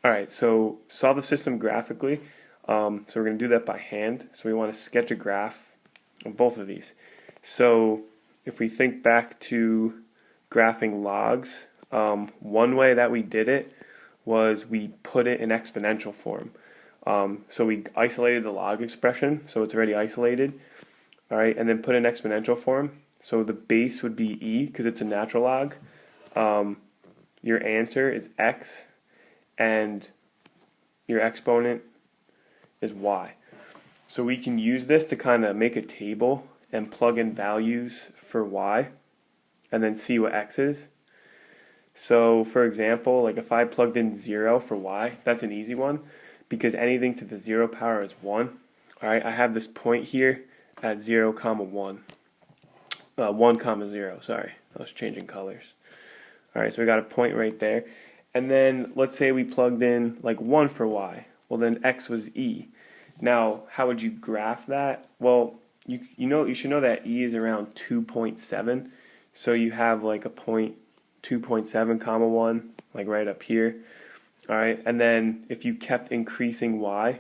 Alright, so solve the system graphically. So we're going to do that by hand. So we want to sketch a graph of both of these. So if we think back to graphing logs, one way that we did it was we put it in exponential form. So we isolated the log expression, so it's already isolated. Alright, and then put in exponential form. So the base would be e because it's a natural log. Your answer is x, and your exponent is y. So we can use this to kind of make a table and plug in values for y and then see what x is. So for example, like if I plugged in 0 for y, that's an easy one because anything to the 0 power is 1. Alright, I have this point here at 0, 1. 1, 0, sorry, I was changing colors. Alright, so we got a point right there. And then let's say we plugged in like 1 for y. Well, then x was e. Now, how would you graph that? Well, you should know that e is around 2.7. So you have like a point 2.7 comma 1, like right up here. Alright, and then if you kept increasing y,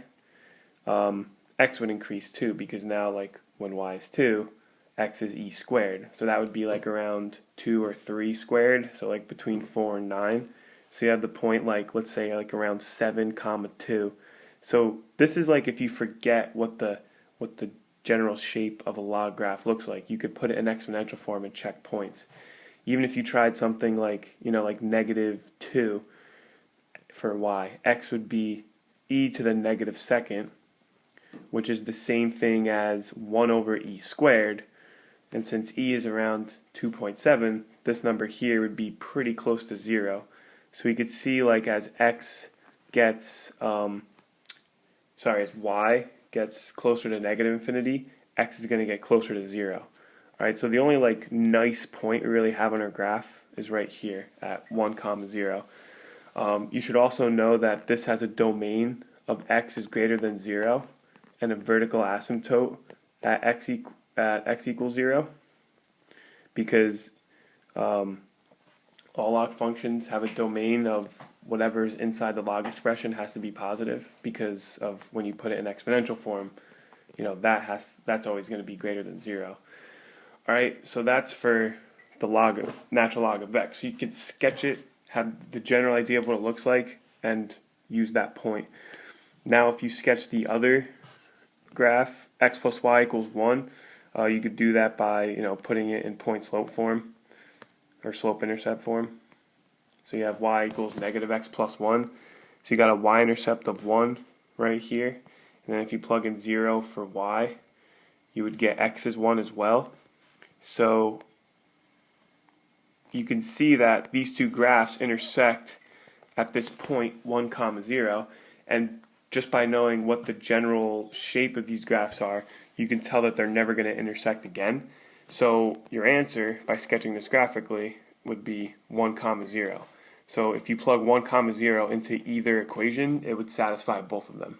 x would increase too, because now like when y is 2, x is e squared. So that would be like around 2 or 3 squared, so like between 4 and 9. So you have the point like, let's say like around 7 comma 2. So this is like if you forget what the general shape of a log graph looks like, you could put it in exponential form and check points. Even if you tried something like, like -2 for y, x would be e to the negative second, which is the same thing as 1 over e squared. And since e is around 2.7, this number here would be pretty close to 0. So we could see like as x gets, as y gets closer to negative infinity, x is going to get closer to 0. Alright, so the only like nice point we really have on our graph is right here at 1, 0. You should also know that this has a domain of x is greater than 0 and a vertical asymptote at x equals 0, because all log functions have a domain of whatever's inside the log expression has to be positive, because of when you put it in exponential form, that's always going to be greater than 0. Alright, so that's for the natural log of x. So you can sketch it, have the general idea of what it looks like, and use that point. Now if you sketch the other graph, x plus y equals 1, you could do that by putting it in point slope form or slope intercept form. So you have y equals negative x plus 1. So you got a y-intercept of 1 right here. And then if you plug in 0 for y, you would get x is 1 as well. So you can see that these two graphs intersect at this point 1, 0, and just by knowing what the general shape of these graphs are, you can tell that they're never going to intersect again. So your answer, by sketching this graphically, would be 1, 0. So if you plug 1, 0 into either equation, it would satisfy both of them.